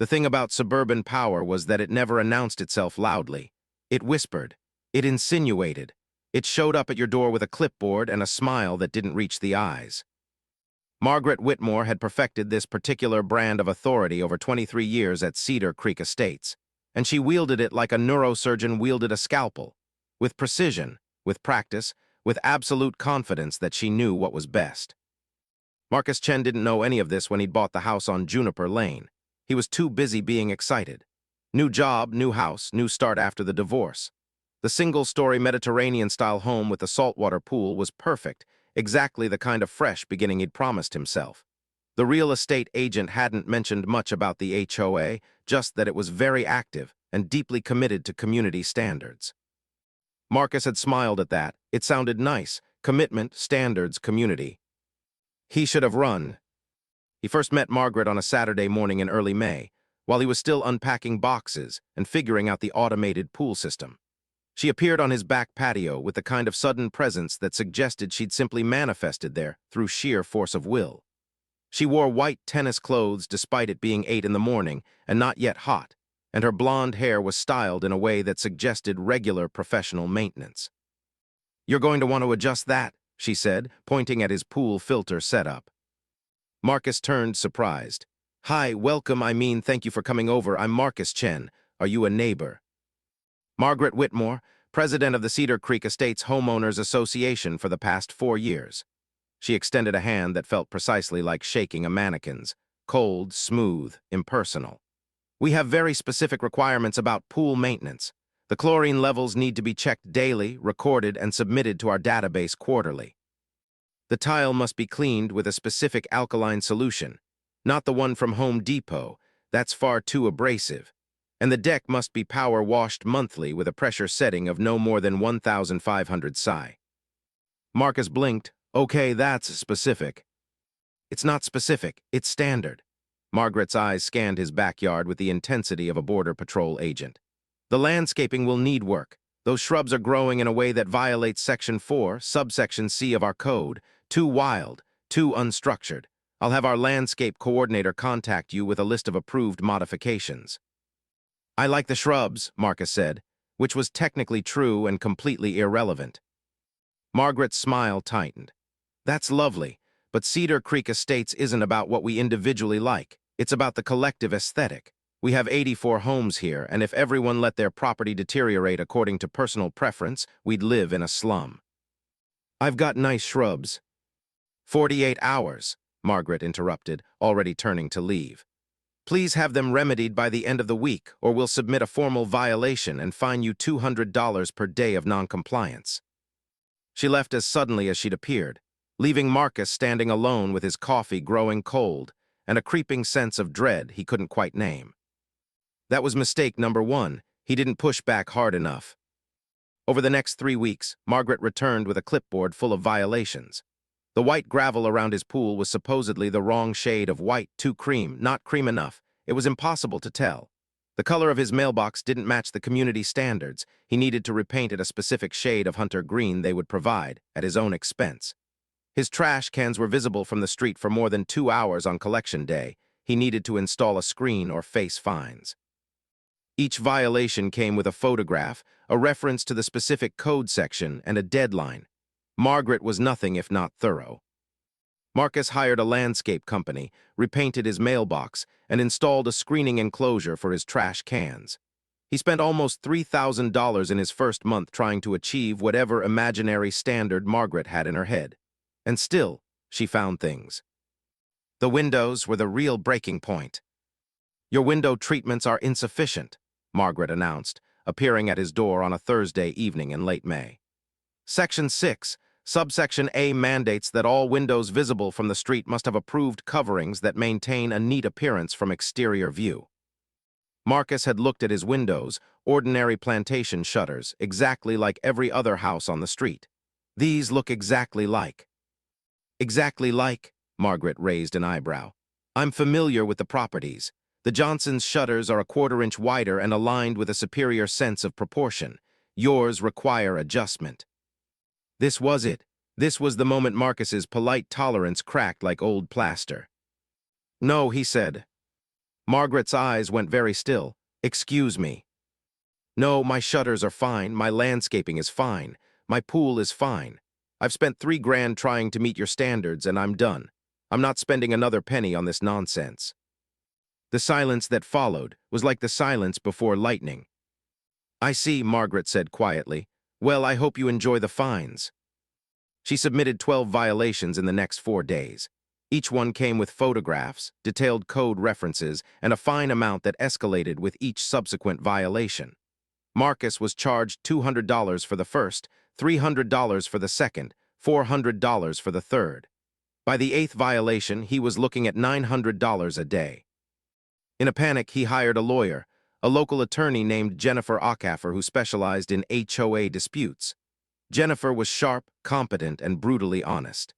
The thing about suburban power was that it never announced itself loudly. It whispered. It insinuated. It showed up at your door with a clipboard and a smile that didn't reach the eyes. Margaret Whitmore had perfected this particular brand of authority over 23 years at Cedar Creek Estates, and she wielded it like a neurosurgeon wielded a scalpel, with precision, with practice, with absolute confidence that she knew what was best. Marcus Chen didn't know any of this when he'd bought the house on Juniper Lane. He was too busy being excited. New job, new house, new start after the divorce. The single-story Mediterranean-style home with the saltwater pool was perfect, exactly the kind of fresh beginning he'd promised himself. The real estate agent hadn't mentioned much about the HOA, just that it was very active and deeply committed to community standards. Marcus had smiled at that. It sounded nice. Commitment, standards, community. He should have run. He first met Margaret on a Saturday morning in early May, while he was still unpacking boxes and figuring out the automated pool system. She appeared on his back patio with the kind of sudden presence that suggested she'd simply manifested there through sheer force of will. She wore white tennis clothes despite it being 8 in the morning and not yet hot, and her blonde hair was styled in a way that suggested regular professional maintenance. "You're going to want to adjust that," she said, pointing at his pool filter setup. Marcus turned, surprised. "Hi, welcome, thank you for coming over. I'm Marcus Chen. Are you a neighbor?" Margaret Whitmore, president of the Cedar Creek Estates Homeowners Association for the past 4 years. She extended a hand that felt precisely like shaking a mannequin's, cold, smooth, impersonal. "We have very specific requirements about pool maintenance. The chlorine levels need to be checked daily, recorded, and submitted to our database quarterly. The tile must be cleaned with a specific alkaline solution, not the one from Home Depot. That's far too abrasive. And the deck must be power washed monthly with a pressure setting of no more than 1,500 psi." Marcus blinked. "Okay, that's specific." "It's not specific, it's standard." Margaret's eyes scanned his backyard with the intensity of a border patrol agent. "The landscaping will need work. Those shrubs are growing in a way that violates Section 4, subsection C of our code. Too wild, too unstructured. I'll have our landscape coordinator contact you with a list of approved modifications." "I like the shrubs," Marcus said, which was technically true and completely irrelevant. Margaret's smile tightened. "That's lovely, but Cedar Creek Estates isn't about what we individually like. It's about the collective aesthetic. We have 84 homes here, and if everyone let their property deteriorate according to personal preference, we'd live in a slum." "I've got nice shrubs." 48 hours, Margaret interrupted, already turning to leave. "Please have them remedied by the end of the week, or we'll submit a formal violation and fine you $200 per day of noncompliance." She left as suddenly as she'd appeared, leaving Marcus standing alone with his coffee growing cold and a creeping sense of dread he couldn't quite name. That was mistake number 1. He didn't push back hard enough. Over the next 3 weeks, Margaret returned with a clipboard full of violations. The white gravel around his pool was supposedly the wrong shade of white, too cream, not cream enough. It was impossible to tell. The color of his mailbox didn't match the community standards. He needed to repaint it a specific shade of hunter green they would provide, at his own expense. His trash cans were visible from the street for more than 2 hours on collection day. He needed to install a screen or face fines. Each violation came with a photograph, a reference to the specific code section, and a deadline. Margaret was nothing if not thorough. Marcus hired a landscape company, repainted his mailbox, and installed a screening enclosure for his trash cans. He spent almost $3,000 in his first month trying to achieve whatever imaginary standard Margaret had in her head. And still, she found things. The windows were the real breaking point. "Your window treatments are insufficient," Margaret announced, appearing at his door on a Thursday evening in late May. "Section 6, subsection A mandates that all windows visible from the street must have approved coverings that maintain a neat appearance from exterior view." Marcus had looked at his windows, ordinary plantation shutters, exactly like every other house on the street. "These look exactly like." "Exactly like?" Margaret raised an eyebrow. "I'm familiar with the properties. The Johnsons' shutters are a 1/4 inch wider and aligned with a superior sense of proportion. Yours require adjustment." This was it. This was the moment Marcus's polite tolerance cracked like old plaster. "No," he said. Margaret's eyes went very still. Excuse me. No, my shutters are fine, my landscaping is fine, my pool is fine. I've spent $3 grand trying to meet your standards and I'm done. I'm not spending another penny on this nonsense. The silence that followed was like the silence before lightning. I see, Margaret said quietly. Well, I hope you enjoy the fines. She submitted 12 violations in the next 4 days. Each one came with photographs, detailed code references, and a fine amount that escalated with each subsequent violation. Marcus was charged $200 for the first, $300 for the second, $400 for the third. By the 8th violation, he was looking at $900 a day. In a panic, he hired a lawyer, a local attorney named Jennifer Ockhaffer who specialized in HOA disputes. Jennifer was sharp, competent, and brutally honest.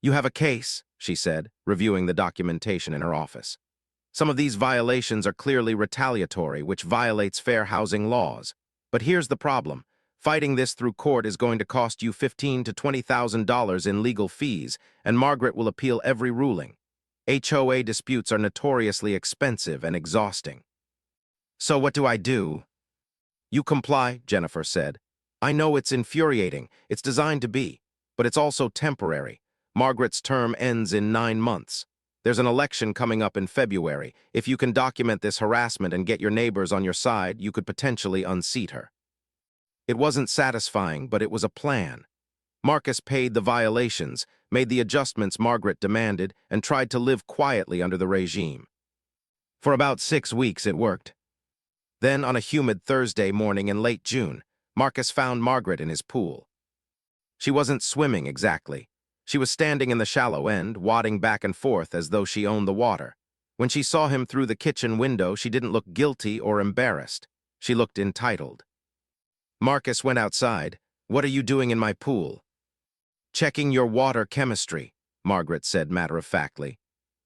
You have a case, she said, reviewing the documentation in her office. Some of these violations are clearly retaliatory, which violates fair housing laws. But here's the problem. Fighting this through court is going to cost you $15,000 to $20,000 in legal fees, and Margaret will appeal every ruling. HOA disputes are notoriously expensive and exhausting. So what do I do? You comply, Jennifer said. I know it's infuriating. It's designed to be. But it's also temporary. Margaret's term ends in 9 months. There's an election coming up in February. If you can document this harassment and get your neighbors on your side, you could potentially unseat her. It wasn't satisfying, but it was a plan. Marcus paid the violations, made the adjustments Margaret demanded, and tried to live quietly under the regime. For about 6 weeks, it worked. Then, on a humid Thursday morning in late June, Marcus found Margaret in his pool. She wasn't swimming exactly. She was standing in the shallow end, wadding back and forth as though she owned the water. When she saw him through the kitchen window, she didn't look guilty or embarrassed. She looked entitled. Marcus went outside. What are you doing in my pool? Checking your water chemistry, Margaret said matter-of-factly.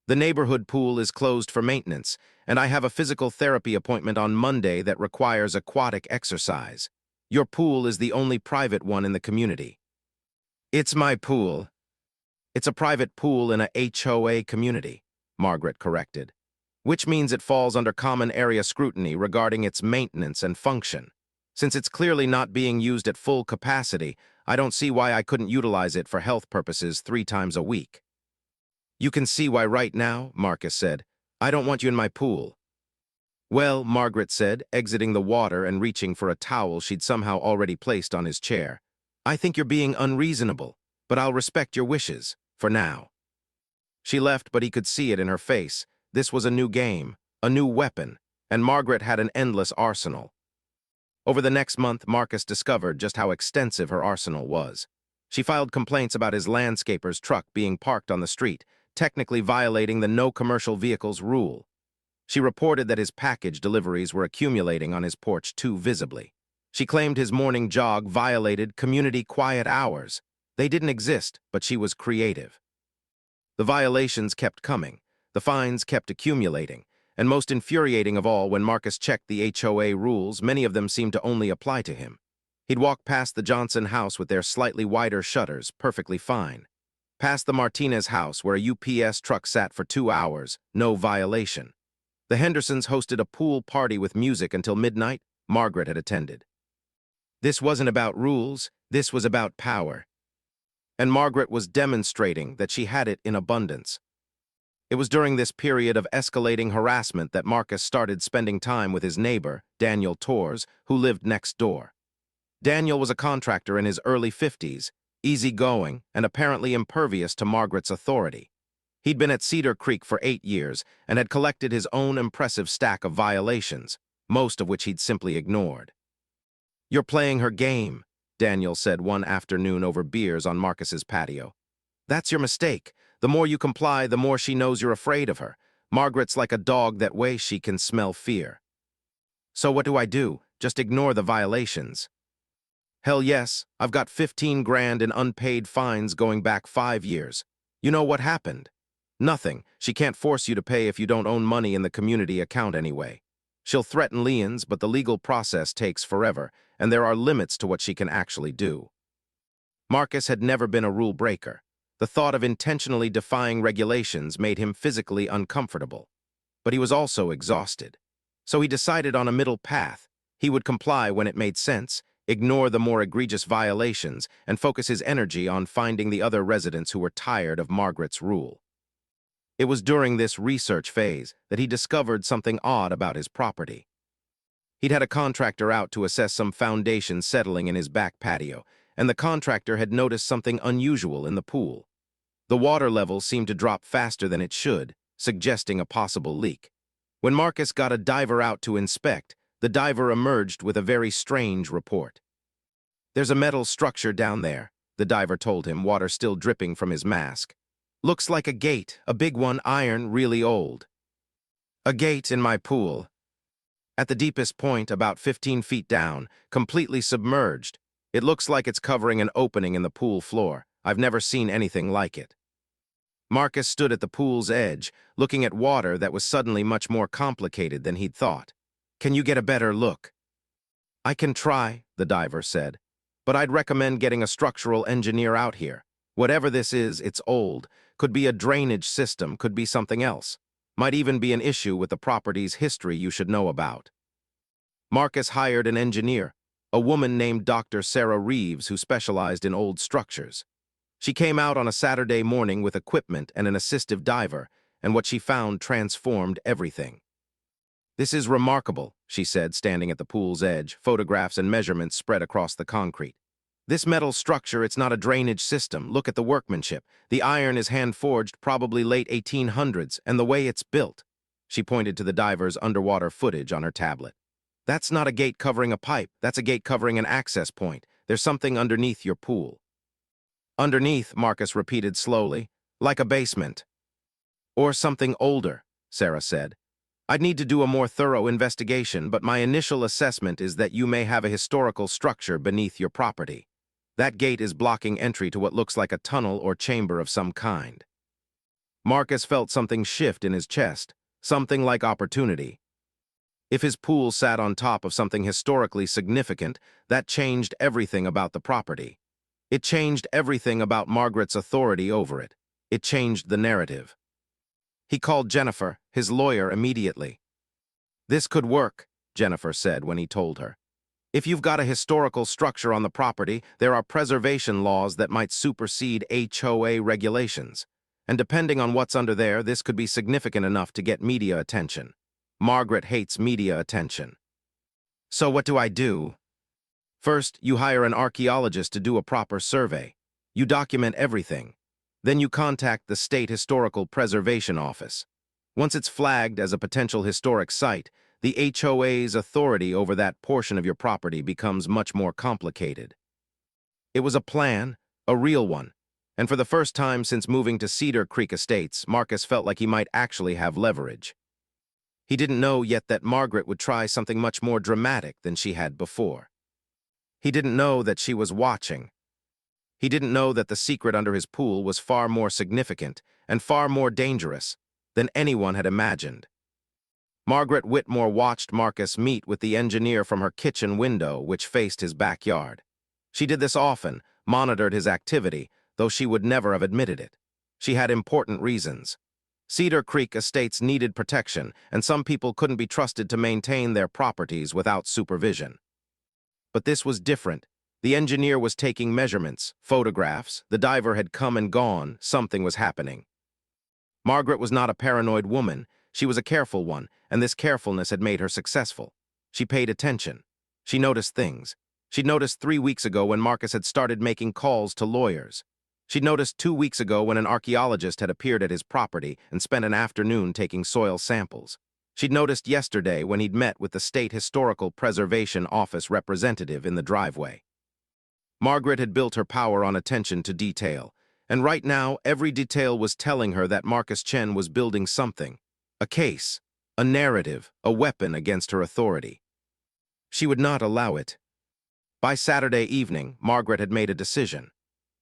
The neighborhood pool is closed for maintenance, and I have a physical therapy appointment on Monday that requires aquatic exercise. Your pool is the only private one in the community. It's my pool. It's a private pool in a HOA community, Margaret corrected, which means it falls under common area scrutiny regarding its maintenance and function. Since it's clearly not being used at full capacity, I don't see why I couldn't utilize it for health purposes 3 times a week. You can see why right now, Marcus said. I don't want you in my pool. Well, Margaret said, exiting the water and reaching for a towel she'd somehow already placed on his chair. I think you're being unreasonable, but I'll respect your wishes, for now. She left, but he could see it in her face. This was a new game, a new weapon, and Margaret had an endless arsenal. Over the next month, Marcus discovered just how extensive her arsenal was. She filed complaints about his landscaper's truck being parked on the street, technically violating the no commercial vehicles rule. She reported that his package deliveries were accumulating on his porch too visibly. She claimed his morning jog violated community quiet hours. They didn't exist, but she was creative. The violations kept coming, the fines kept accumulating, and most infuriating of all, when Marcus checked the HOA rules, many of them seemed to only apply to him. He'd walk past the Johnson house with their slightly wider shutters, perfectly fine. Past the Martinez house, where a UPS truck sat for 2 hours, no violation. The Hendersons hosted a pool party with music until midnight. Margaret had attended. This wasn't about rules, this was about power. And Margaret was demonstrating that she had it in abundance. It was during this period of escalating harassment that Marcus started spending time with his neighbor, Daniel Torres, who lived next door. Daniel was a contractor in his early 50s, easygoing and apparently impervious to Margaret's authority. He'd been at Cedar Creek for 8 years and had collected his own impressive stack of violations, most of which he'd simply ignored. You're playing her game, Daniel said one afternoon over beers on Marcus's patio. That's your mistake. The more you comply, the more she knows you're afraid of her. Margaret's like a dog that way she can smell fear. So what do I do? Just ignore the violations? Hell yes, I've got 15 grand in unpaid fines going back 5 years. You know what happened? Nothing. She can't force you to pay if you don't own money in the community account anyway. She'll threaten liens, but the legal process takes forever, and there are limits to what she can actually do. Marcus had never been a rule breaker. The thought of intentionally defying regulations made him physically uncomfortable. but he was also exhausted. So he decided on a middle path. He would comply when it made sense, ignore the more egregious violations, and focus his energy on finding the other residents who were tired of Margaret's rule. It was during this research phase that he discovered something odd about his property. He'd had a contractor out to assess some foundation settling in his back patio, and the contractor had noticed something unusual in the pool. The water level seemed to drop faster than it should, suggesting a possible leak. When Marcus got a diver out to inspect, the diver emerged with a very strange report. "There's a metal structure down there," the diver told him, water still dripping from his mask. "Looks like a gate, a big one, iron, really old." "A gate in my pool. At the deepest point, about 15 feet down, completely submerged. It looks like it's covering an opening in the pool floor. I've never seen anything like it." Marcus stood at the pool's edge, looking at water that was suddenly much more complicated than he'd thought. "Can you get a better look?" "I can try," the diver said, "but I'd recommend getting a structural engineer out here. Whatever this is, it's old. Could be a drainage system, could be something else. Might even be an issue with the property's history you should know about." Marcus hired an engineer, a woman named Dr. Sarah Reeves, who specialized in old structures. She came out on a Saturday morning with equipment and an assistive diver, and what she found transformed everything. "This is remarkable," she said, standing at the pool's edge, photographs and measurements spread across the concrete. "This metal structure, it's not a drainage system. Look at the workmanship. The iron is hand-forged, probably late 1800s, and the way it's built." She pointed to the diver's underwater footage on her tablet. "That's not a gate covering a pipe. That's a gate covering an access point. There's something underneath your pool." "Underneath," Marcus repeated slowly, "like a basement." "Or something older," Sarah said. "I'd need to do a more thorough investigation, but my initial assessment is that you may have a historical structure beneath your property. That gate is blocking entry to what looks like a tunnel or chamber of some kind." Marcus felt something shift in his chest, something like opportunity. If his pool sat on top of something historically significant, that changed everything about the property. It changed everything about Margaret's authority over it. It changed the narrative. He called Jennifer, his lawyer, immediately. "This could work," Jennifer said when he told her. "If you've got a historical structure on the property, there are preservation laws that might supersede HOA regulations. And depending on what's under there, this could be significant enough to get media attention. Margaret hates media attention." "So what do I do?" "First, you hire an archaeologist to do a proper survey. You document everything. Then you contact the State Historical Preservation Office. Once it's flagged as a potential historic site, the HOA's authority over that portion of your property becomes much more complicated." It was a plan, a real one, and for the first time since moving to Cedar Creek Estates, Marcus felt like he might actually have leverage. He didn't know yet that Margaret would try something much more dramatic than she had before. He didn't know that she was watching. He didn't know that the secret under his pool was far more significant and far more dangerous than anyone had imagined. Margaret Whitmore watched Marcus meet with the engineer from her kitchen window, which faced his backyard. She did this often, monitored his activity, though she would never have admitted it. She had important reasons. Cedar Creek Estates needed protection, and some people couldn't be trusted to maintain their properties without supervision. But this was different. The engineer was taking measurements, photographs, the diver had come and gone, something was happening. Margaret was not a paranoid woman, she was a careful one, and this carefulness had made her successful. She paid attention. She noticed things. She'd noticed 3 weeks ago when Marcus had started making calls to lawyers. She'd noticed 2 weeks ago when an archaeologist had appeared at his property and spent an afternoon taking soil samples. She'd noticed yesterday when he'd met with the State Historical Preservation Office representative in the driveway. Margaret had built her power on attention to detail, and right now every detail was telling her that Marcus Chen was building something, a case, a narrative, a weapon against her authority. She would not allow it. By Saturday evening, Margaret had made a decision.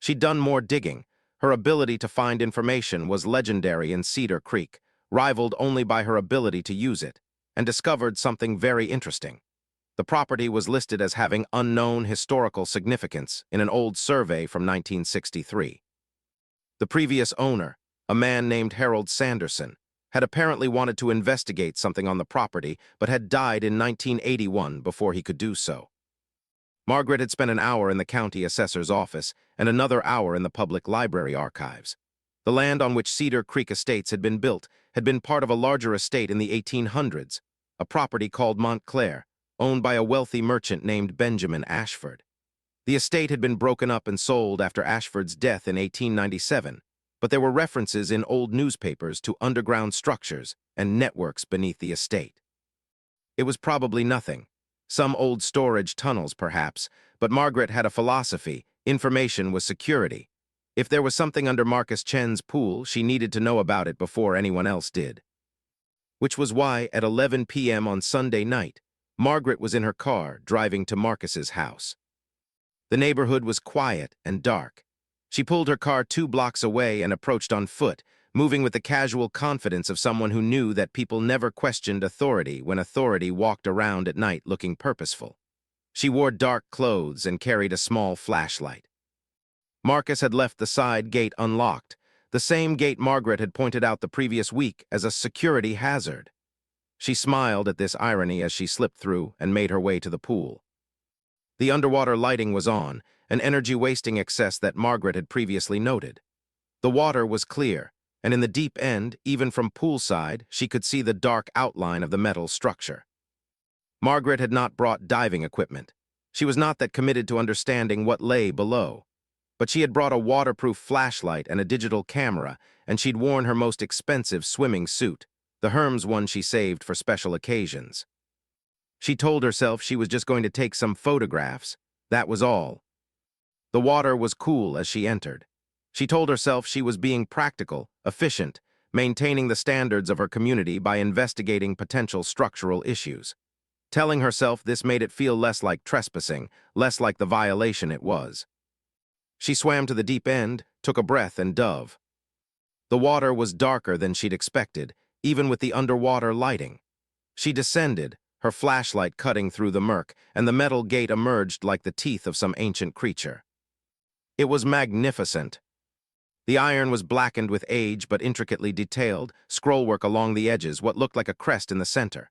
She'd done more digging. Her ability to find information was legendary in Cedar Creek, rivaled only by her ability to use it, and discovered something very interesting. The property was listed as having unknown historical significance in an old survey from 1963. The previous owner, a man named Harold Sanderson, had apparently wanted to investigate something on the property but had died in 1981 before he could do so. Margaret had spent an hour in the county assessor's office and another hour in the public library archives. The land on which Cedar Creek Estates had been built had been part of a larger estate in the 1800s, a property called Montclair, owned by a wealthy merchant named Benjamin Ashford. The estate had been broken up and sold after Ashford's death in 1897, but there were references in old newspapers to underground structures and networks beneath the estate. It was probably nothing. Some old storage tunnels, perhaps, but Margaret had a philosophy: information was security. If there was something under Marcus Chen's pool, she needed to know about it before anyone else did. Which was why, at 11 p.m. on Sunday night, Margaret was in her car driving to Marcus's house. The neighborhood was quiet and dark. She pulled her car 2 blocks away and approached on foot, moving with the casual confidence of someone who knew that people never questioned authority when authority walked around at night looking purposeful. She wore dark clothes and carried a small flashlight. Marcus had left the side gate unlocked, the same gate Margaret had pointed out the previous week as a security hazard. She smiled at this irony as she slipped through and made her way to the pool. The underwater lighting was on, an energy-wasting excess that Margaret had previously noted. The water was clear, and in the deep end, even from poolside, she could see the dark outline of the metal structure. Margaret had not brought diving equipment. She was not that committed to understanding what lay below. But she had brought a waterproof flashlight and a digital camera, and she'd worn her most expensive swimming suit, the Hermes one she saved for special occasions. She told herself she was just going to take some photographs. That was all. The water was cool as she entered. She told herself she was being practical, efficient, maintaining the standards of her community by investigating potential structural issues. Telling herself this made it feel less like trespassing, less like the violation it was. She swam to the deep end, took a breath, and dove. The water was darker than she'd expected, even with the underwater lighting. She descended, her flashlight cutting through the murk, and the metal gate emerged like the teeth of some ancient creature. It was magnificent. The iron was blackened with age but intricately detailed, scrollwork along the edges, what looked like a crest in the center.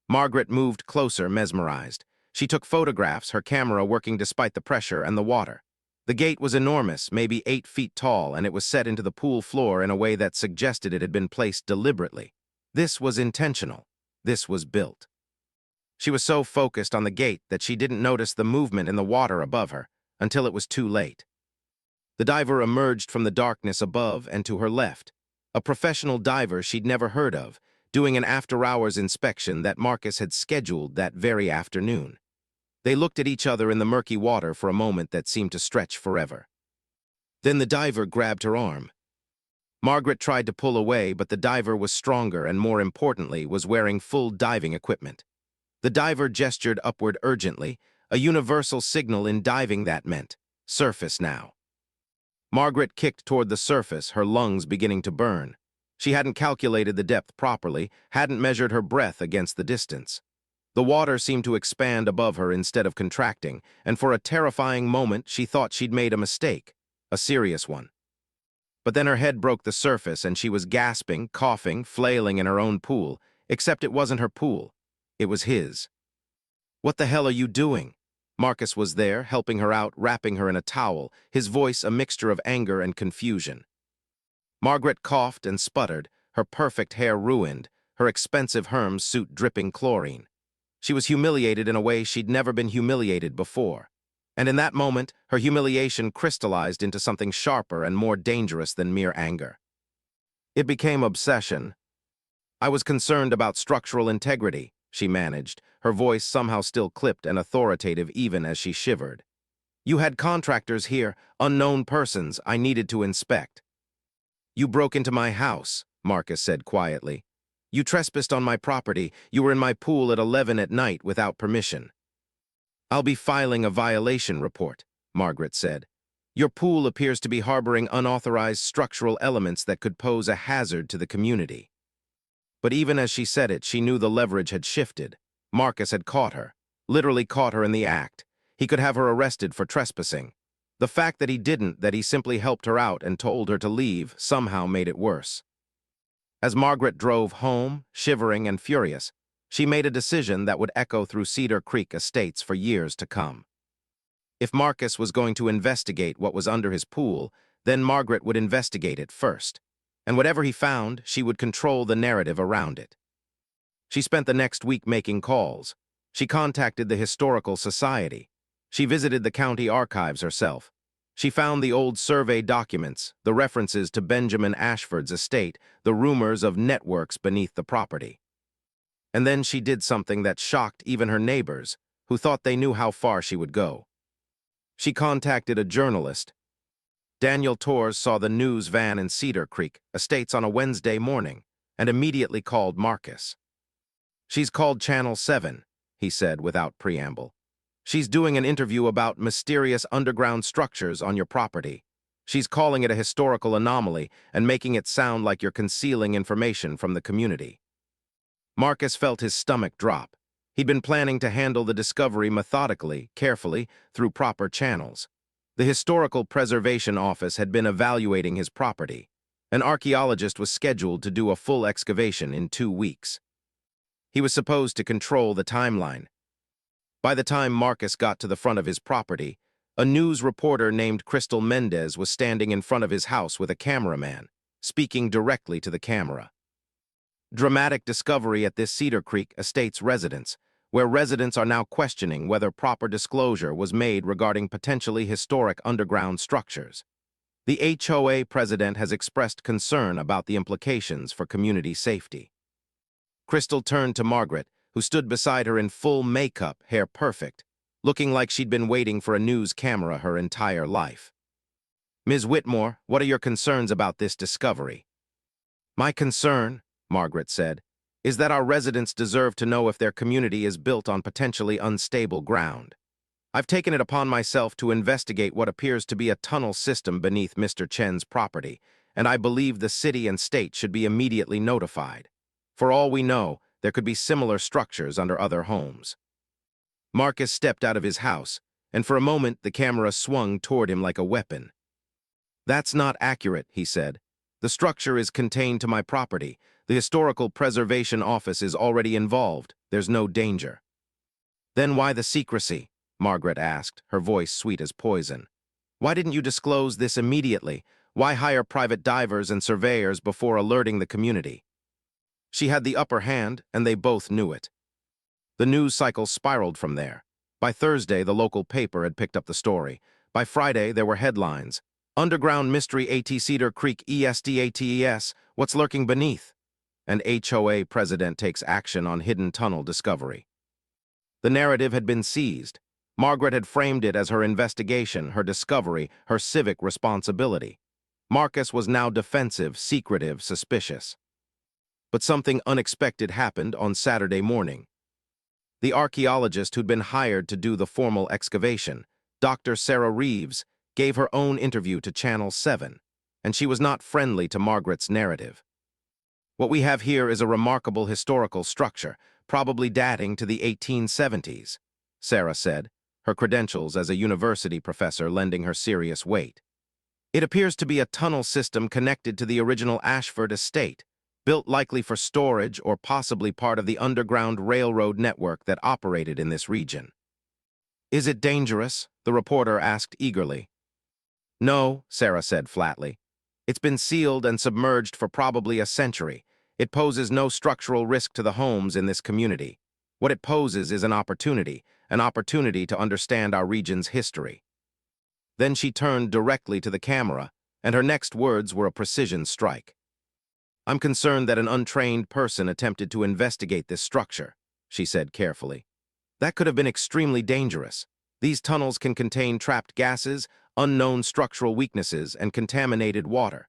Margaret moved closer, mesmerized. She took photographs, her camera working despite the pressure and the water. The gate was enormous, maybe 8 feet tall, and it was set into the pool floor in a way that suggested it had been placed deliberately. This was intentional. This was built. She was so focused on the gate that she didn't notice the movement in the water above her, until it was too late. The diver emerged from the darkness above and to her left, a professional diver she'd never heard of, doing an after-hours inspection that Marcus had scheduled that very afternoon. They looked at each other in the murky water for a moment that seemed to stretch forever. Then the diver grabbed her arm. Margaret tried to pull away, but the diver was stronger and, more importantly, was wearing full diving equipment. The diver gestured upward urgently, a universal signal in diving that meant, surface now. Margaret kicked toward the surface, her lungs beginning to burn. She hadn't calculated the depth properly, hadn't measured her breath against the distance. The water seemed to expand above her instead of contracting, and for a terrifying moment she thought she'd made a mistake, a serious one. But then her head broke the surface and she was gasping, coughing, flailing in her own pool, except it wasn't her pool. It was his. "What the hell are you doing?" Marcus was there, helping her out, wrapping her in a towel, his voice a mixture of anger and confusion. Margaret coughed and sputtered, her perfect hair ruined, her expensive Hermes suit dripping chlorine. She was humiliated in a way she'd never been humiliated before. And in that moment, her humiliation crystallized into something sharper and more dangerous than mere anger. It became obsession. "I was concerned about structural integrity," she managed, her voice somehow still clipped and authoritative even as she shivered. "You had contractors here, unknown persons I needed to inspect." "You broke into my house," Marcus said quietly. "You trespassed on my property. You were in my pool at 11 at night without permission." "I'll be filing a violation report," Margaret said. "Your pool appears to be harboring unauthorized structural elements that could pose a hazard to the community." But even as she said it, she knew the leverage had shifted. Marcus had caught her, literally caught her in the act. He could have her arrested for trespassing. The fact that he didn't, that he simply helped her out and told her to leave, somehow made it worse. As Margaret drove home, shivering and furious, she made a decision that would echo through Cedar Creek estates for years to come. If Marcus was going to investigate what was under his pool, then Margaret would investigate it first. And whatever he found, she would control the narrative around it. She spent the next week making calls. She contacted the Historical Society. She visited the county archives herself. She found the old survey documents, the references to Benjamin Ashford's estate, the rumors of networks beneath the property. And then she did something that shocked even her neighbors, who thought they knew how far she would go. She contacted a journalist. Daniel Torres saw the news van in Cedar Creek estates on a Wednesday morning and immediately called Marcus. "She's called Channel 7, he said without preamble. "She's doing an interview about mysterious underground structures on your property. She's calling it a historical anomaly and making it sound like you're concealing information from the community." Marcus felt his stomach drop. He'd been planning to handle the discovery methodically, carefully, through proper channels. The Historical Preservation Office had been evaluating his property. An archaeologist was scheduled to do a full excavation in 2 weeks. He was supposed to control the timeline. By the time Marcus got to the front of his property, a news reporter named Crystal Mendez was standing in front of his house with a cameraman, speaking directly to the camera. Dramatic discovery at this Cedar Creek estate's residence, where residents are now questioning whether proper disclosure was made regarding potentially historic underground structures. The HOA president has expressed concern about the implications for community safety. Crystal turned to Margaret, who stood beside her in full makeup, hair perfect, looking like she'd been waiting for a news camera her entire life. "Ms. Whitmore, what are your concerns about this discovery?" "My concern," Margaret said, "is that our residents deserve to know if their community is built on potentially unstable ground. I've taken it upon myself to investigate what appears to be a tunnel system beneath Mr. Chen's property, and I believe the city and state should be immediately notified. For all we know, there could be similar structures under other homes." Marcus stepped out of his house, and for a moment the camera swung toward him like a weapon. "That's not accurate," he said. "The structure is contained to my property. The Historical Preservation Office is already involved. There's no danger." "Then why the secrecy?" Margaret asked, her voice sweet as poison. "Why didn't you disclose this immediately? Why hire private divers and surveyors before alerting the community?" She had the upper hand, and they both knew it. The news cycle spiraled from there. By Thursday, the local paper had picked up the story. By Friday, there were headlines. "Underground Mystery AT Cedar Creek ESDATES, What's Lurking Beneath?" And HOA President Takes Action on Hidden Tunnel Discovery. The narrative had been seized. Margaret had framed it as her investigation, her discovery, her civic responsibility. Marcus was now defensive, secretive, suspicious. But something unexpected happened on Saturday morning. The archaeologist who'd been hired to do the formal excavation, Dr. Sarah Reeves, gave her own interview to Channel 7, and she was not friendly to Margaret's narrative. "What we have here is a remarkable historical structure, probably dating to the 1870s, Sarah said, her credentials as a university professor lending her serious weight. "It appears to be a tunnel system connected to the original Ashford estate, built likely for storage or possibly part of the underground railroad network that operated in this region." "Is it dangerous?" the reporter asked eagerly. "No," Sarah said flatly. "It's been sealed and submerged for probably a century. It poses no structural risk to the homes in this community. What it poses is an opportunity to understand our region's history." Then she turned directly to the camera, and her next words were a precision strike. "I'm concerned that an untrained person attempted to investigate this structure," she said carefully. "That could have been extremely dangerous. These tunnels can contain trapped gases, unknown structural weaknesses, and contaminated water.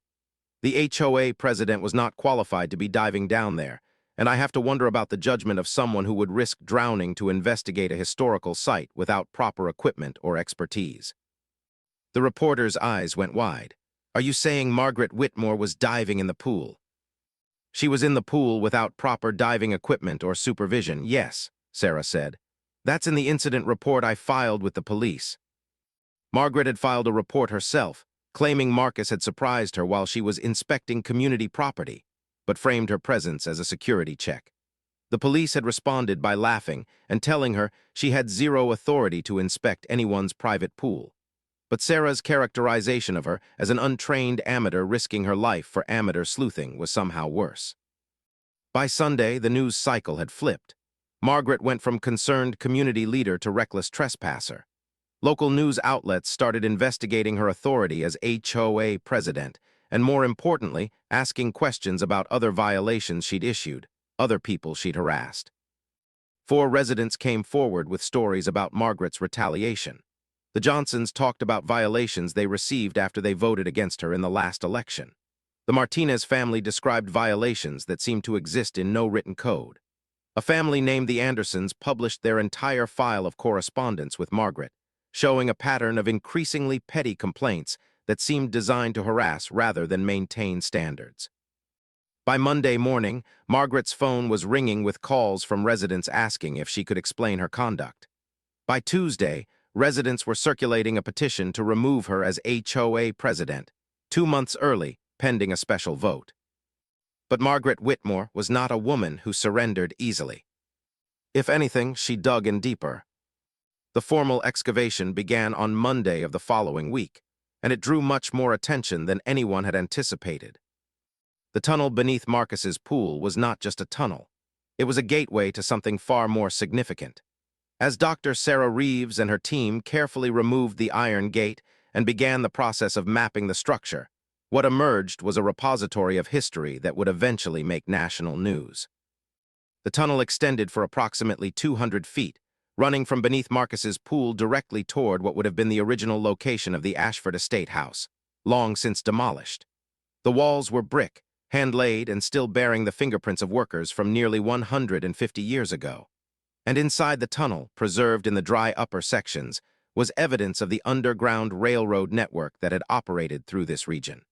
The HOA president was not qualified to be diving down there, and I have to wonder about the judgment of someone who would risk drowning to investigate a historical site without proper equipment or expertise." The reporter's eyes went wide. "Are you saying Margaret Whitmore was diving in the pool?" "She was in the pool without proper diving equipment or supervision, yes," Sarah said. "That's in the incident report I filed with the police." Margaret had filed a report herself, claiming Marcus had surprised her while she was inspecting community property. but framed her presence as a security check. The police had responded by laughing and telling her she had zero authority to inspect anyone's private pool. But Sarah's characterization of her as an untrained amateur risking her life for amateur sleuthing was somehow worse. By Sunday, the news cycle had flipped. Margaret went from concerned community leader to reckless trespasser. Local news outlets started investigating her authority as HOA president, and more importantly, asking questions about other violations she'd issued, other people she'd harassed. 4 residents came forward with stories about Margaret's retaliation. The Johnsons talked about violations they received after they voted against her in the last election. The Martinez family described violations that seemed to exist in no written code. A family named the Andersons published their entire file of correspondence with Margaret, showing a pattern of increasingly petty complaints that seemed designed to harass rather than maintain standards. By Monday morning, Margaret's phone was ringing with calls from residents asking if she could explain her conduct. By Tuesday, residents were circulating a petition to remove her as HOA president, 2 months early, pending a special vote. But Margaret Whitmore was not a woman who surrendered easily. If anything, she dug in deeper. The formal excavation began on Monday of the following week, and it drew much more attention than anyone had anticipated. The tunnel beneath Marcus's pool was not just a tunnel. It was a gateway to something far more significant. As Dr. Sarah Reeves and her team carefully removed the iron gate and began the process of mapping the structure, what emerged was a repository of history that would eventually make national news. The tunnel extended for approximately 200 feet, running from beneath Marcus's pool directly toward what would have been the original location of the Ashford Estate house, long since demolished. The walls were brick, hand-laid and still bearing the fingerprints of workers from nearly 150 years ago. And inside the tunnel, preserved in the dry upper sections, was evidence of the underground railroad network that had operated through this region.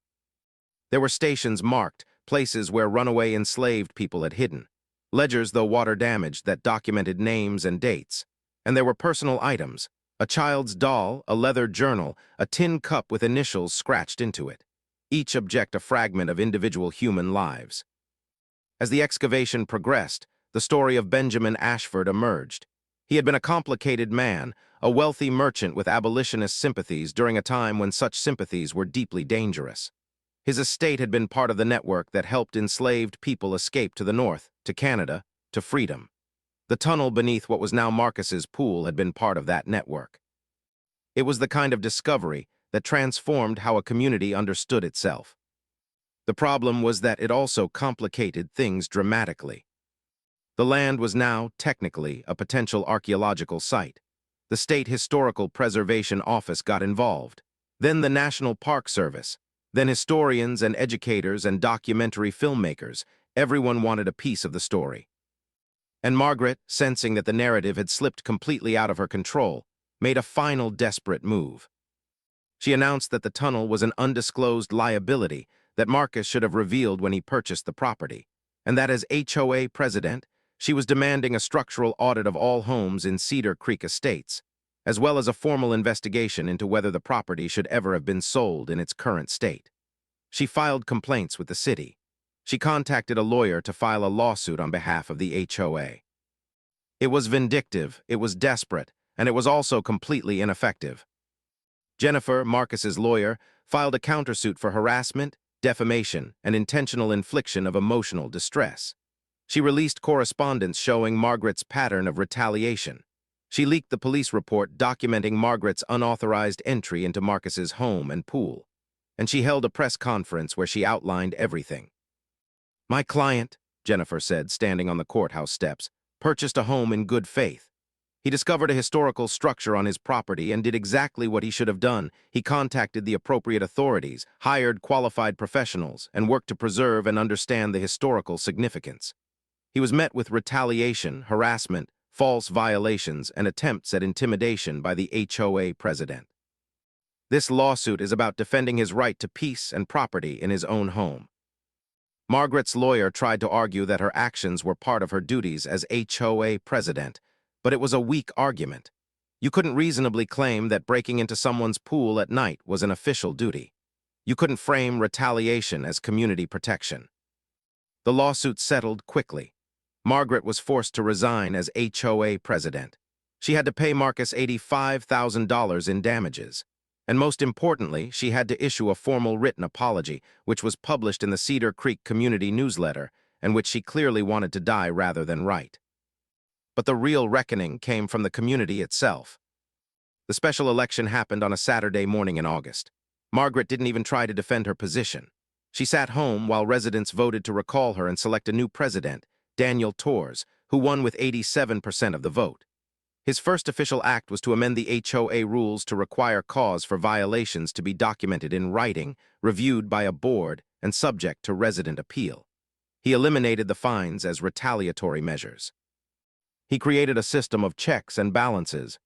There were stations marked, places where runaway enslaved people had hidden, ledgers, though water-damaged, that documented names and dates, and there were personal items, a child's doll, a leather journal, a tin cup with initials scratched into it, each object a fragment of individual human lives. As the excavation progressed, the story of Benjamin Ashford emerged. He had been a complicated man, a wealthy merchant with abolitionist sympathies during a time when such sympathies were deeply dangerous. His estate had been part of the network that helped enslaved people escape to the north, to Canada, to freedom. The tunnel beneath what was now Marcus's pool had been part of that network. It was the kind of discovery that transformed how a community understood itself. The problem was that it also complicated things dramatically. The land was now, technically, a potential archaeological site. The State Historical Preservation Office got involved. Then the National Park Service. Then historians and educators and documentary filmmakers. Everyone wanted a piece of the story. And Margaret, sensing that the narrative had slipped completely out of her control, made a final desperate move. She announced that the tunnel was an undisclosed liability that Marcus should have revealed when he purchased the property, and that as HOA president, she was demanding a structural audit of all homes in Cedar Creek Estates, as well as a formal investigation into whether the property should ever have been sold in its current state. She filed complaints with the city. She contacted a lawyer to file a lawsuit on behalf of the HOA. It was vindictive, it was desperate, and it was also completely ineffective. Jennifer, Marcus's lawyer, filed a countersuit for harassment, defamation, and intentional infliction of emotional distress. She released correspondence showing Margaret's pattern of retaliation. She leaked the police report documenting Margaret's unauthorized entry into Marcus's home and pool, and she held a press conference where she outlined everything. "My client," Jennifer said, standing on the courthouse steps, "purchased a home in good faith. He discovered a historical structure on his property and did exactly what he should have done. He contacted the appropriate authorities, hired qualified professionals, and worked to preserve and understand the historical significance. He was met with retaliation, harassment, false violations, and attempts at intimidation by the HOA president. This lawsuit is about defending his right to peace and property in his own home." Margaret's lawyer tried to argue that her actions were part of her duties as HOA president, but it was a weak argument. You couldn't reasonably claim that breaking into someone's pool at night was an official duty. You couldn't frame retaliation as community protection. The lawsuit settled quickly. Margaret was forced to resign as HOA president. She had to pay Marcus $85,000 in damages. And most importantly, she had to issue a formal written apology, which was published in the Cedar Creek community newsletter, and which she clearly wanted to die rather than write. But the real reckoning came from the community itself. The special election happened on a Saturday morning in August. Margaret didn't even try to defend her position. She sat home while residents voted to recall her and select a new president, Daniel Torres, who won with 87% of the vote. His first official act was to amend the HOA rules to require cause for violations to be documented in writing, reviewed by a board, and subject to resident appeal. He eliminated the fines as retaliatory measures. He created a system of checks and balances.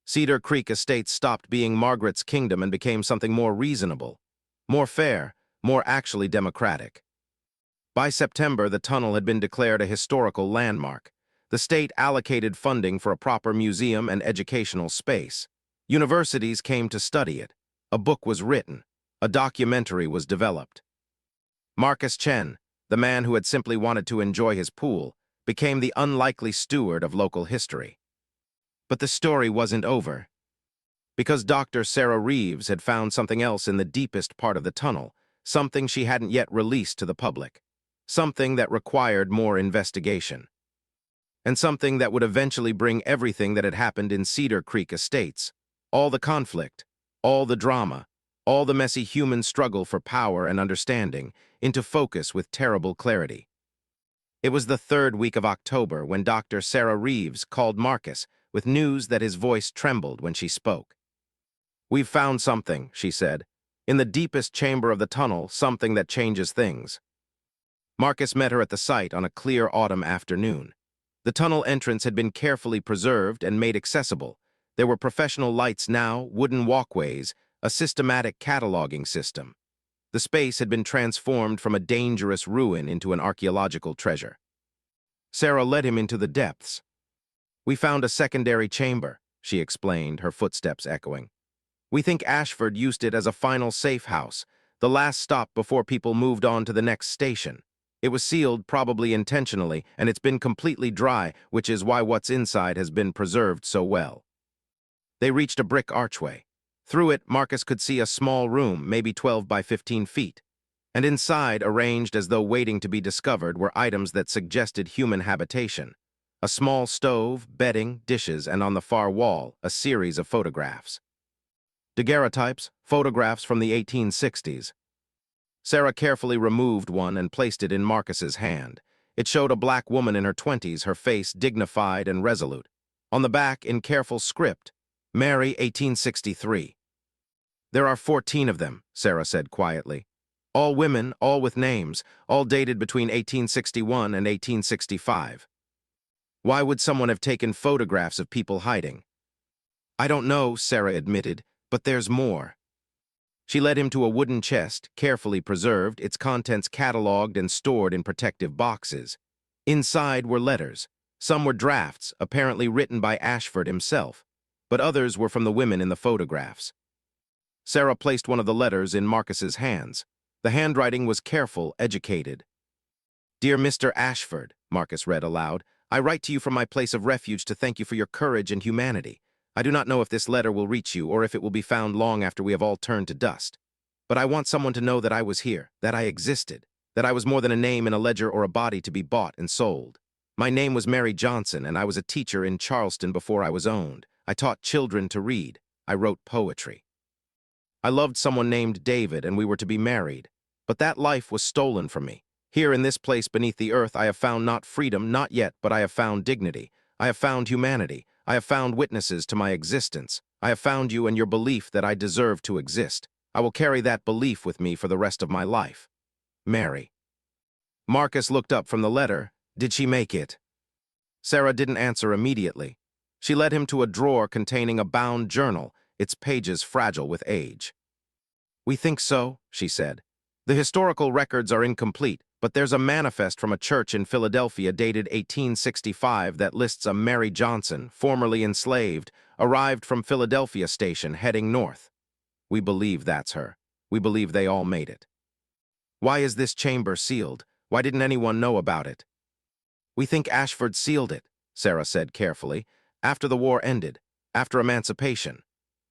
Cedar Creek Estates stopped being Margaret's kingdom and became something more reasonable, more fair, more actually democratic. By September, the tunnel had been declared a historical landmark. The state allocated funding for a proper museum and educational space. Universities came to study it. A book was written. A documentary was developed. Marcus Chen, the man who had simply wanted to enjoy his pool, became the unlikely steward of local history. But the story wasn't over. Because Dr. Sarah Reeves had found something else in the deepest part of the tunnel, something she hadn't yet released to the public, something that required more investigation, and something that would eventually bring everything that had happened in Cedar Creek Estates, all the conflict, all the drama, all the messy human struggle for power and understanding, into focus with terrible clarity. It was the third week of October when Dr. Sarah Reeves called Marcus with news that his voice trembled when she spoke. "We've found something," she said. "In the deepest chamber of the tunnel, something that changes things." Marcus met her at the site on a clear autumn afternoon. The tunnel entrance had been carefully preserved and made accessible. There were professional lights now, wooden walkways, a systematic cataloging system. The space had been transformed from a dangerous ruin into an archaeological treasure. Sarah led him into the depths. "We found a secondary chamber," she explained, her footsteps echoing. "We think Ashford used it as a final safe house, the last stop before people moved on to the next station. It was sealed, probably intentionally, and it's been completely dry, which is why what's inside has been preserved so well." They reached a brick archway. Through it, Marcus could see a small room, maybe 12 by 15 feet. And inside, arranged as though waiting to be discovered, were items that suggested human habitation. A small stove, bedding, dishes, and on the far wall, a series of photographs. Daguerreotypes, photographs from the 1860s. Sarah carefully removed one and placed it in Marcus's hand. It showed a black woman in her 20s, her face dignified and resolute. On the back, in careful script, "Mary, 1863. "There are 14 of them," Sarah said quietly. "All women, all with names, all dated between 1861 and 1865. Why would someone have taken photographs of people hiding?" "I don't know," Sarah admitted, "but there's more." She led him to a wooden chest, carefully preserved, its contents cataloged and stored in protective boxes. Inside were letters. Some were drafts, apparently written by Ashford himself, but others were from the women in the photographs. Sarah placed one of the letters in Marcus's hands. The handwriting was careful, educated. "Dear Mr. Ashford," Marcus read aloud, "I write to you from my place of refuge to thank you for your courage and humanity. I do not know if this letter will reach you or if it will be found long after we have all turned to dust. But I want someone to know that I was here, that I existed, that I was more than a name in a ledger or a body to be bought and sold. My name was Mary Johnson, and I was a teacher in Charleston before I was owned. I taught children to read. I wrote poetry. I loved someone named David, and we were to be married. But that life was stolen from me. Here in this place beneath the earth, I have found not freedom, not yet, but I have found dignity. I have found humanity. I have found witnesses to my existence. I have found you and your belief that I deserve to exist. I will carry that belief with me for the rest of my life. Mary." Marcus looked up from the letter. Did she make it? Sarah didn't answer immediately. She led him to a drawer containing a bound journal, its pages fragile with age. "We think so," she said. "The historical records are incomplete, but there's a manifest from a church in Philadelphia dated 1865 that lists a Mary Johnson, formerly enslaved, arrived from Philadelphia station heading north. We believe that's her. We believe they all made it." "Why is this chamber sealed? Why didn't anyone know about it? We think Ashford sealed it, Sarah said carefully, after the war ended, after emancipation.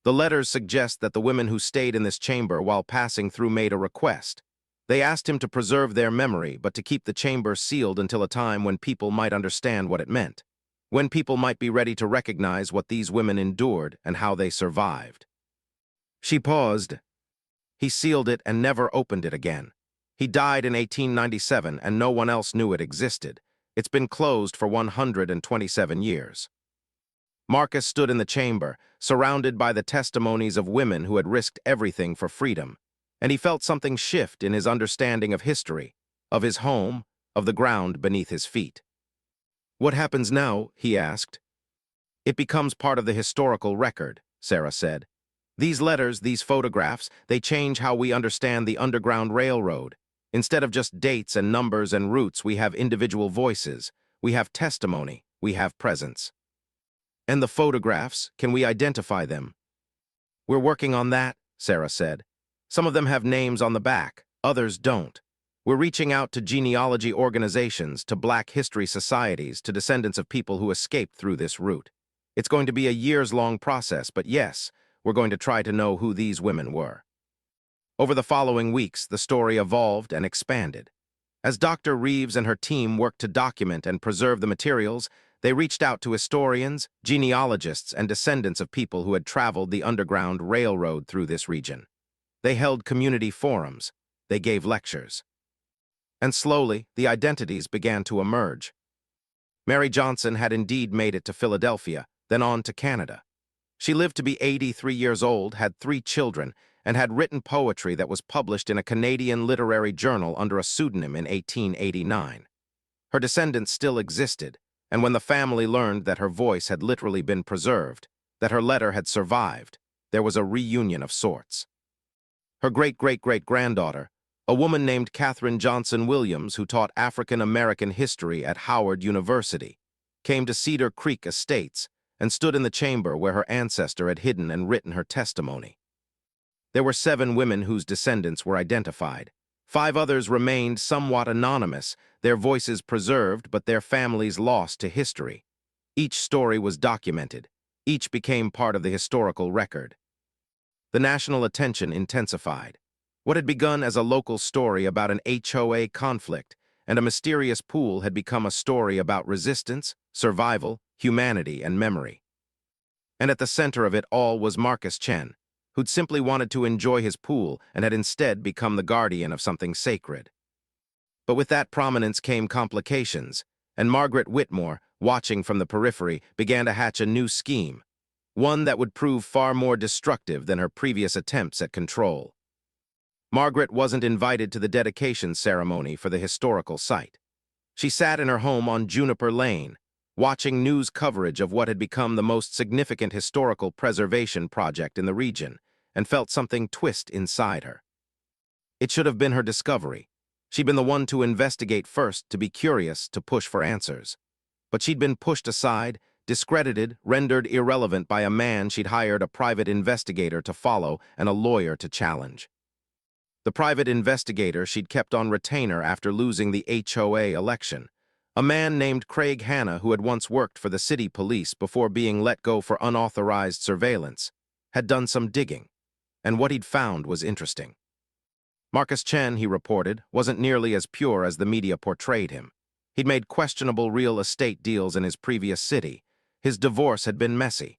The letters suggest that the women who stayed in this chamber while passing through made a request. They asked him to preserve their memory, but to keep the chamber sealed until a time when people might understand what it meant, when people might be ready to recognize what these women endured and how they survived. She paused. He sealed it and never opened it again. He died in 1897 and no one else knew it existed. It's been closed for 127 years. Marcus stood in the chamber, surrounded by the testimonies of women who had risked everything for freedom, and he felt something shift in his understanding of history, of his home, of the ground beneath his feet. What happens now? He asked. It becomes part of the historical record, Sarah said. These letters, these photographs, they change how we understand the Underground Railroad. Instead of just dates and numbers and routes, we have individual voices, we have testimony, we have presence. And the photographs, can we identify them? We're working on that, Sarah said. Some of them have names on the back, others don't. We're reaching out to genealogy organizations, to Black history societies, to descendants of people who escaped through this route. It's going to be a years-long process, but yes, we're going to try to know who these women were. Over the following weeks, the story evolved and expanded. As Dr. Reeves and her team worked to document and preserve the materials, they reached out to historians, genealogists, and descendants of people who had traveled the Underground Railroad through this region. They held community forums. They gave lectures. And slowly, the identities began to emerge. Mary Johnson had indeed made it to Philadelphia, then on to Canada. She lived to be 83 years old, had 3 children, and had written poetry that was published in a Canadian literary journal under a pseudonym in 1889. Her descendants still existed, and when the family learned that her voice had literally been preserved, that her letter had survived, there was a reunion of sorts. Her great-great-great-granddaughter, a woman named Catherine Johnson Williams who taught African American history at Howard University, came to Cedar Creek Estates and stood in the chamber where her ancestor had hidden and written her testimony. There were 7 women whose descendants were identified. 5 others remained somewhat anonymous, their voices preserved but their families lost to history. Each story was documented. Each became part of the historical record. The national attention intensified. What had begun as a local story about an HOA conflict and a mysterious pool had become a story about resistance, survival, humanity, and memory. And at the center of it all was Marcus Chen, who'd simply wanted to enjoy his pool and had instead become the guardian of something sacred. But with that prominence came complications, and Margaret Whitmore, watching from the periphery, began to hatch a new scheme, one that would prove far more destructive than her previous attempts at control. Margaret wasn't invited to the dedication ceremony for the historical site. She sat in her home on Juniper Lane, watching news coverage of what had become the most significant historical preservation project in the region, and felt something twist inside her. It should have been her discovery. She'd been the one to investigate first, to be curious, to push for answers. But she'd been pushed aside, discredited, rendered irrelevant by a man she'd hired a private investigator to follow and a lawyer to challenge. The private investigator she'd kept on retainer after losing the HOA election, a man named Craig Hanna who had once worked for the city police before being let go for unauthorized surveillance, had done some digging, and what he'd found was interesting. Marcus Chen, he reported, wasn't nearly as pure as the media portrayed him. He'd made questionable real estate deals in his previous city. His divorce had been messy.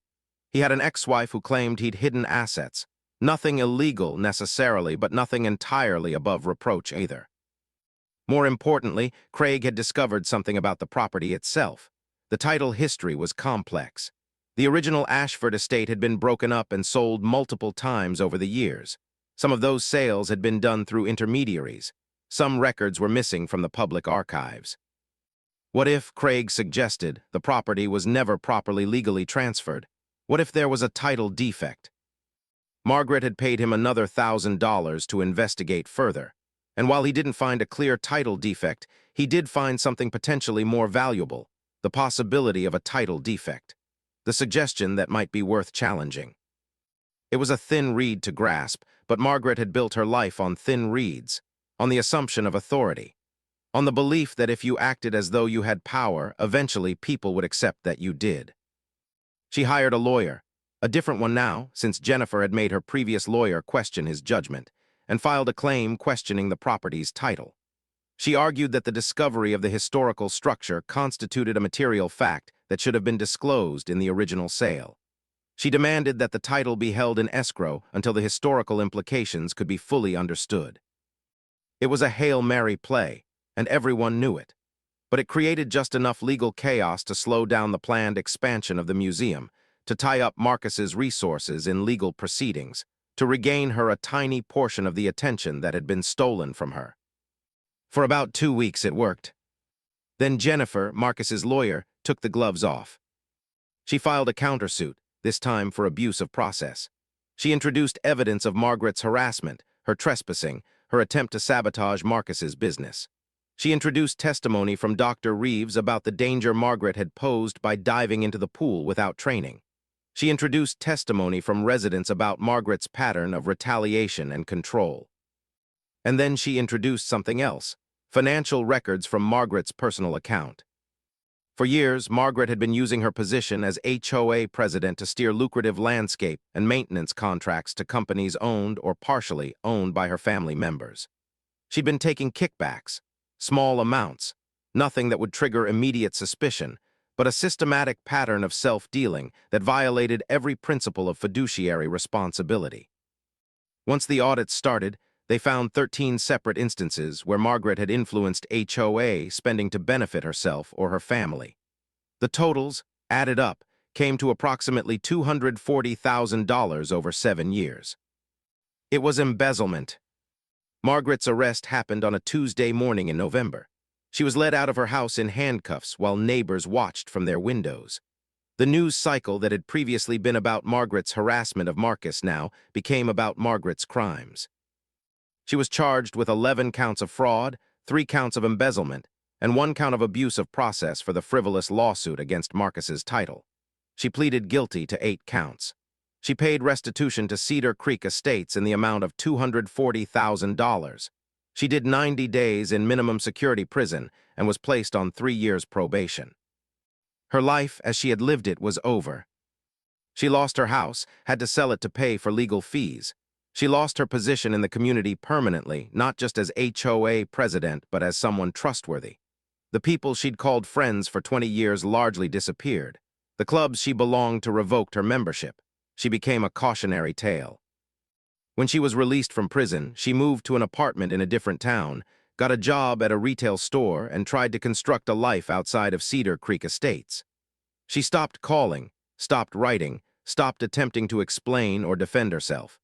He had an ex-wife who claimed he'd hidden assets. Nothing illegal necessarily, but nothing entirely above reproach either. More importantly, Craig had discovered something about the property itself. The title history was complex. The original Ashford estate had been broken up and sold multiple times over the years. Some of those sales had been done through intermediaries. Some records were missing from the public archives. What if, Craig suggested, the property was never properly legally transferred? What if there was a title defect? Margaret had paid him another $1,000 to investigate further, and while he didn't find a clear title defect, he did find something potentially more valuable, the possibility of a title defect, the suggestion that might be worth challenging. It was a thin reed to grasp, but Margaret had built her life on thin reeds, on the assumption of authority. on the belief that if you acted as though you had power, eventually people would accept that you did. She hired a lawyer, a different one now, since Jennifer had made her previous lawyer question his judgment, and filed a claim questioning the property's title. She argued that the discovery of the historical structure constituted a material fact that should have been disclosed in the original sale. She demanded that the title be held in escrow until the historical implications could be fully understood. It was a Hail Mary play, and everyone knew it. But it created just enough legal chaos to slow down the planned expansion of the museum, to tie up Marcus's resources in legal proceedings, to regain her a tiny portion of the attention that had been stolen from her. For about 2 weeks it worked. Then Jennifer, Marcus's lawyer, took the gloves off. She filed a countersuit, this time for abuse of process. She introduced evidence of Margaret's harassment, her trespassing, her attempt to sabotage Marcus's business. She introduced testimony from Dr. Reeves about the danger Margaret had posed by diving into the pool without training. She introduced testimony from residents about Margaret's pattern of retaliation and control. And then she introduced something else, financial records from Margaret's personal account. For years, Margaret had been using her position as HOA president to steer lucrative landscape and maintenance contracts to companies owned or partially owned by her family members. She'd been taking kickbacks, small amounts, nothing that would trigger immediate suspicion, but a systematic pattern of self-dealing that violated every principle of fiduciary responsibility. Once the audits started, they found 13 separate instances where Margaret had influenced HOA spending to benefit herself or her family. The totals, added up, came to approximately $240,000 over 7 years. It was embezzlement. Margaret's arrest happened on a Tuesday morning in November. She was led out of her house in handcuffs while neighbors watched from their windows. The news cycle that had previously been about Margaret's harassment of Marcus now became about Margaret's crimes. She was charged with 11 counts of fraud, 3 counts of embezzlement, and 1 count of abuse of process for the frivolous lawsuit against Marcus's title. She pleaded guilty to 8 counts. She paid restitution to Cedar Creek Estates in the amount of $240,000. She did 90 days in minimum security prison and was placed on 3 years probation. Her life, as she had lived it, was over. She lost her house, had to sell it to pay for legal fees. She lost her position in the community permanently, not just as HOA president, but as someone trustworthy. The people she'd called friends for 20 years largely disappeared. The clubs she belonged to revoked her membership. She became a cautionary tale. When she was released from prison, she moved to an apartment in a different town, got a job at a retail store, and tried to construct a life outside of Cedar Creek Estates. She stopped calling, stopped writing, stopped attempting to explain or defend herself.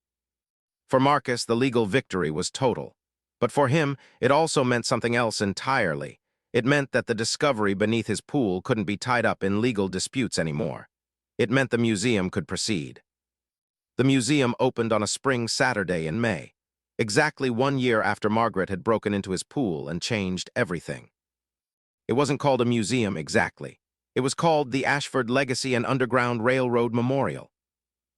For Marcus, the legal victory was total. But for him, it also meant something else entirely. It meant that the discovery beneath his pool couldn't be tied up in legal disputes anymore. It meant the museum could proceed. The museum opened on a spring Saturday in May, exactly 1 year after Margaret had broken into his pool and changed everything. It wasn't called a museum exactly. It was called the Ashford Legacy and Underground Railroad Memorial.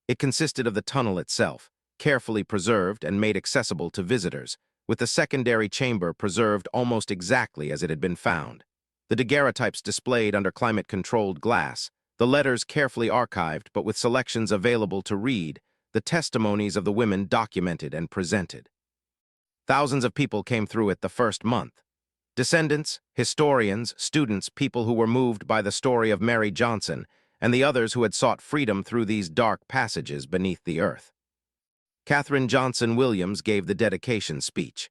It consisted of the tunnel itself, carefully preserved and made accessible to visitors, with the secondary chamber preserved almost exactly as it had been found. The daguerreotypes displayed under climate-controlled glass, the letters carefully archived but with selections available to read, the testimonies of the women documented and presented. Thousands of people came through it the first month. Descendants, historians, students, people who were moved by the story of Mary Johnson, and the others who had sought freedom through these dark passages beneath the earth. Katherine Johnson Williams gave the dedication speech.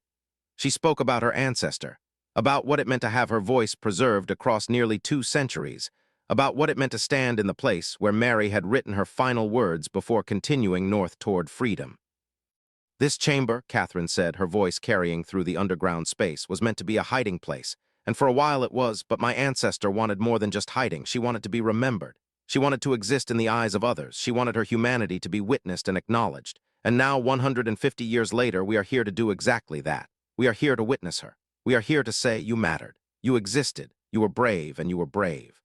She spoke about her ancestor, about what it meant to have her voice preserved across nearly 2 centuries, about what it meant to stand in the place where Mary had written her final words before continuing north toward freedom. This chamber, Katherine said, her voice carrying through the underground space, was meant to be a hiding place, and for a while it was, but my ancestor wanted more than just hiding. She wanted to be remembered. She wanted to exist in the eyes of others. She wanted her humanity to be witnessed and acknowledged. And now, 150 years later, we are here to do exactly that. We are here to witness her. We are here to say, you mattered. You existed. You were brave, and you were brave.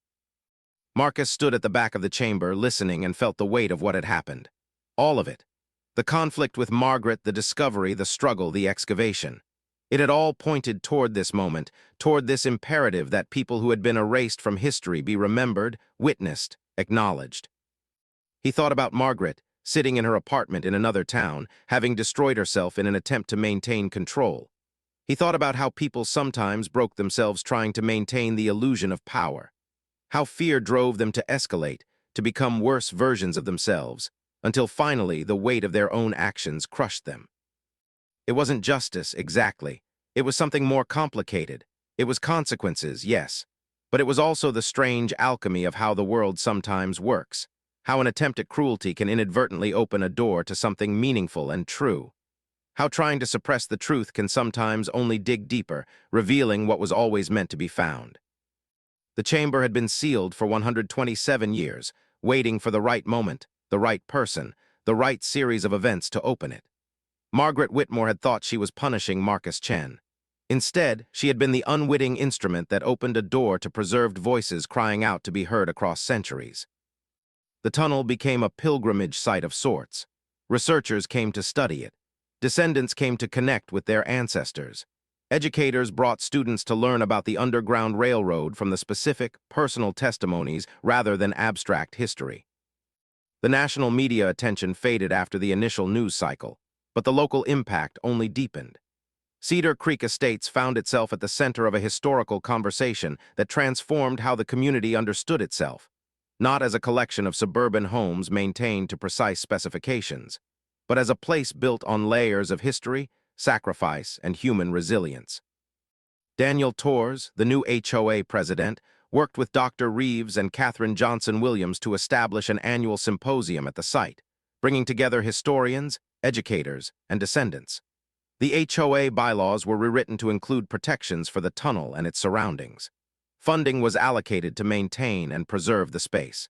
Marcus stood at the back of the chamber, listening, and felt the weight of what had happened. All of it. The conflict with Margaret, the discovery, the struggle, the excavation. It had all pointed toward this moment, toward this imperative that people who had been erased from history be remembered, witnessed, acknowledged. He thought about Margaret, sitting in her apartment in another town, having destroyed herself in an attempt to maintain control. He thought about how people sometimes broke themselves trying to maintain the illusion of power, how fear drove them to escalate, to become worse versions of themselves, until finally the weight of their own actions crushed them. It wasn't justice, exactly. It was something more complicated. It was consequences, yes. But it was also the strange alchemy of how the world sometimes works, how an attempt at cruelty can inadvertently open a door to something meaningful and true, how trying to suppress the truth can sometimes only dig deeper, revealing what was always meant to be found. The chamber had been sealed for 127 years, waiting for the right moment, the right person, the right series of events to open it. Margaret Whitmore had thought she was punishing Marcus Chen. Instead, she had been the unwitting instrument that opened a door to preserved voices crying out to be heard across centuries. The tunnel became a pilgrimage site of sorts. Researchers came to study it. Descendants came to connect with their ancestors. Educators brought students to learn about the Underground Railroad from the specific, personal testimonies rather than abstract history. The national media attention faded after the initial news cycle, but the local impact only deepened. Cedar Creek Estates found itself at the center of a historical conversation that transformed how the community understood itself, not as a collection of suburban homes maintained to precise specifications, but as a place built on layers of history, sacrifice, and human resilience. Daniel Torres, the new HOA president, worked with Dr. Reeves and Katherine Johnson Williams to establish an annual symposium at the site, bringing together historians, educators, and descendants. The HOA bylaws were rewritten to include protections for the tunnel and its surroundings. Funding was allocated to maintain and preserve the space.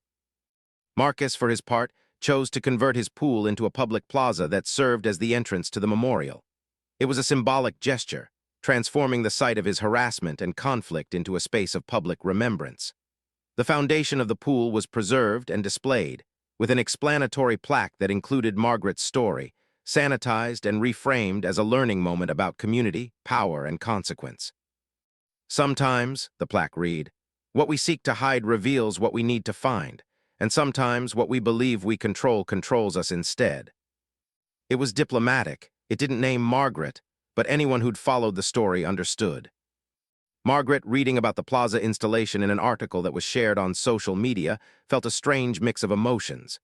Marcus, for his part, chose to convert his pool into a public plaza that served as the entrance to the memorial. It was a symbolic gesture, transforming the site of his harassment and conflict into a space of public remembrance. The foundation of the pool was preserved and displayed, with an explanatory plaque that included Margaret's story, sanitized and reframed as a learning moment about community, power, and consequence. Sometimes, the plaque read, what we seek to hide reveals what we need to find, and sometimes what we believe we control controls us instead. It was diplomatic. It didn't name Margaret, but anyone who'd followed the story understood. Margaret, reading about the plaza installation in an article that was shared on social media, felt a strange mix of emotions.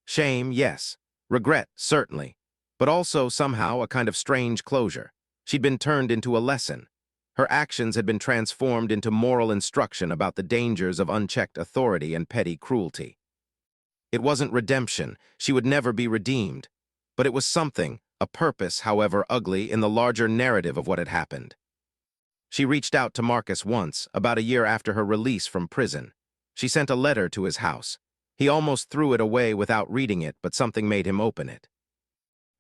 Shame, yes. Regret, certainly. But also, somehow, a kind of strange closure. She'd been turned into a lesson. Her actions had been transformed into moral instruction about the dangers of unchecked authority and petty cruelty. It wasn't redemption. She would never be redeemed. But it was something, a purpose, however ugly, in the larger narrative of what had happened. She reached out to Marcus once, about a year after her release from prison. She sent a letter to his house. He almost threw it away without reading it, but something made him open it.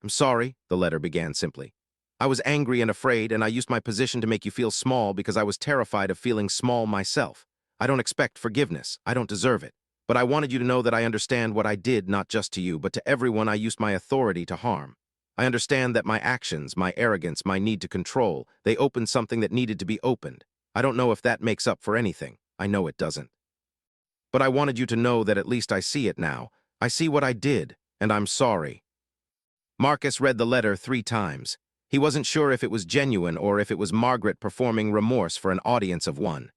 "I'm sorry," the letter began simply. "I was angry and afraid, and I used my position to make you feel small because I was terrified of feeling small myself. I don't expect forgiveness. I don't deserve it. But I wanted you to know that I understand what I did, not just to you, but to everyone I used my authority to harm. I understand that my actions, my arrogance, my need to control, they opened something that needed to be opened. I don't know if that makes up for anything. I know it doesn't. But I wanted you to know that at least I see it now. I see what I did, and I'm sorry." Marcus read the letter 3 times. He wasn't sure if it was genuine or if it was Margaret performing remorse for an audience of one.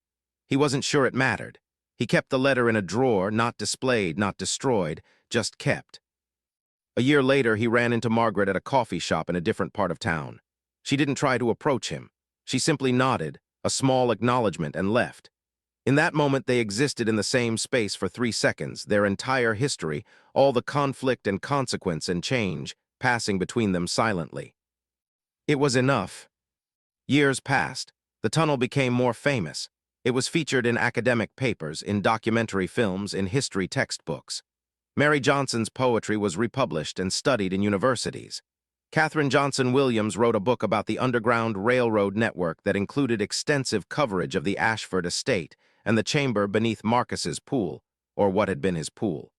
He wasn't sure it mattered. He kept the letter in a drawer, not displayed, not destroyed, just kept. A year later, he ran into Margaret at a coffee shop in a different part of town. She didn't try to approach him. She simply nodded, a small acknowledgement, and left. In that moment, they existed in the same space for 3 seconds, their entire history, all the conflict and consequence and change, passing between them silently. It was enough. Years passed. The tunnel became more famous. It was featured in academic papers, in documentary films, in history textbooks. Mary Johnson's poetry was republished and studied in universities. Katherine Johnson Williams wrote a book about the Underground Railroad network that included extensive coverage of the Ashford estate and the chamber beneath Marcus's pool, or what had been his pool.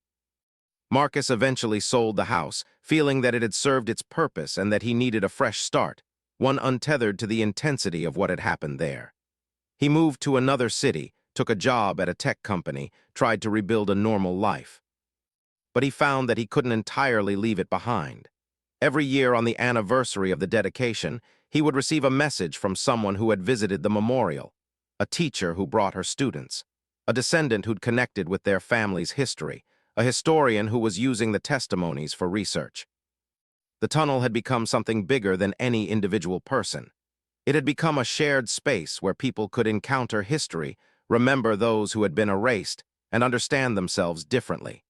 Marcus eventually sold the house, feeling that it had served its purpose and that he needed a fresh start. one untethered to the intensity of what had happened there. He moved to another city, took a job at a tech company, tried to rebuild a normal life. But he found that he couldn't entirely leave it behind. Every year on the anniversary of the dedication, he would receive a message from someone who had visited the memorial, a teacher who brought her students, a descendant who'd connected with their family's history, a historian who was using the testimonies for research. The tunnel had become something bigger than any individual person. It had become a shared space where people could encounter history, remember those who had been erased, and understand themselves differently.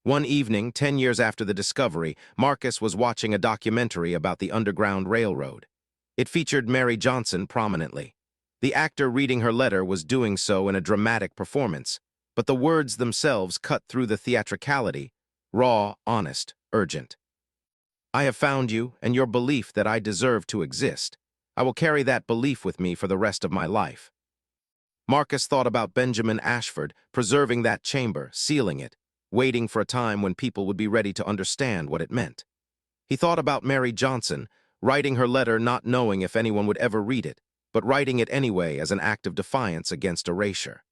One evening, 10 years after the discovery, Marcus was watching a documentary about the Underground Railroad. It featured Mary Johnson prominently. The actor reading her letter was doing so in a dramatic performance, but the words themselves cut through the theatricality, raw, honest, urgent. I have found you, and your belief that I deserve to exist. I will carry that belief with me for the rest of my life. Marcus thought about Benjamin Ashford preserving that chamber, sealing it, waiting for a time when people would be ready to understand what it meant. He thought about Mary Johnson, writing her letter not knowing if anyone would ever read it, but writing it anyway as an act of defiance against erasure.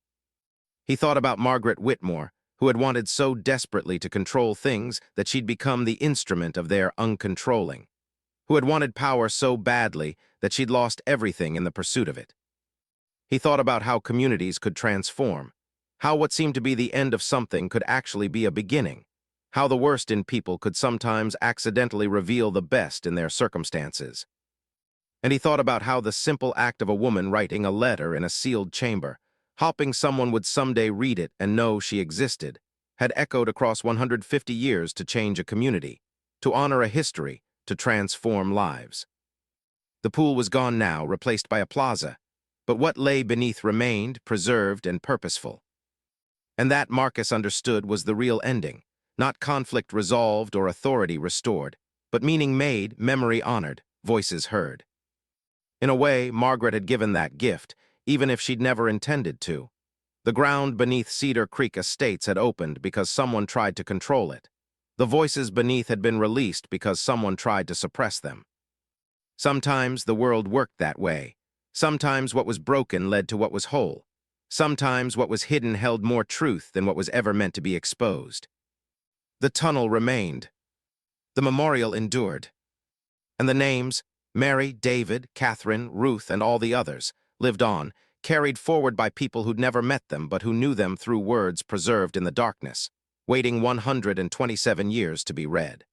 He thought about Margaret Whitmore, who had wanted so desperately to control things that she'd become the instrument of their uncontrolling, who had wanted power so badly that she'd lost everything in the pursuit of it. He thought about how communities could transform, how what seemed to be the end of something could actually be a beginning, how the worst in people could sometimes accidentally reveal the best in their circumstances. And he thought about how the simple act of a woman writing a letter in a sealed chamber, hoping someone would someday read it and know she existed, had echoed across 150 years to change a community, to honor a history, to transform lives. The pool was gone now, replaced by a plaza, but what lay beneath remained, preserved and purposeful. And that, Marcus understood, was the real ending, not conflict resolved or authority restored, but meaning made, memory honored, voices heard. In a way, Margaret had given that gift, even if she'd never intended to. The ground beneath Cedar Creek Estates had opened because someone tried to control it. The voices beneath had been released because someone tried to suppress them. Sometimes the world worked that way. Sometimes what was broken led to what was whole. Sometimes what was hidden held more truth than what was ever meant to be exposed. The tunnel remained. The memorial endured. And the names, Mary, David, Catherine, Ruth, and all the others, lived on, carried forward by people who'd never met them but who knew them through words preserved in the darkness, waiting 127 years to be read.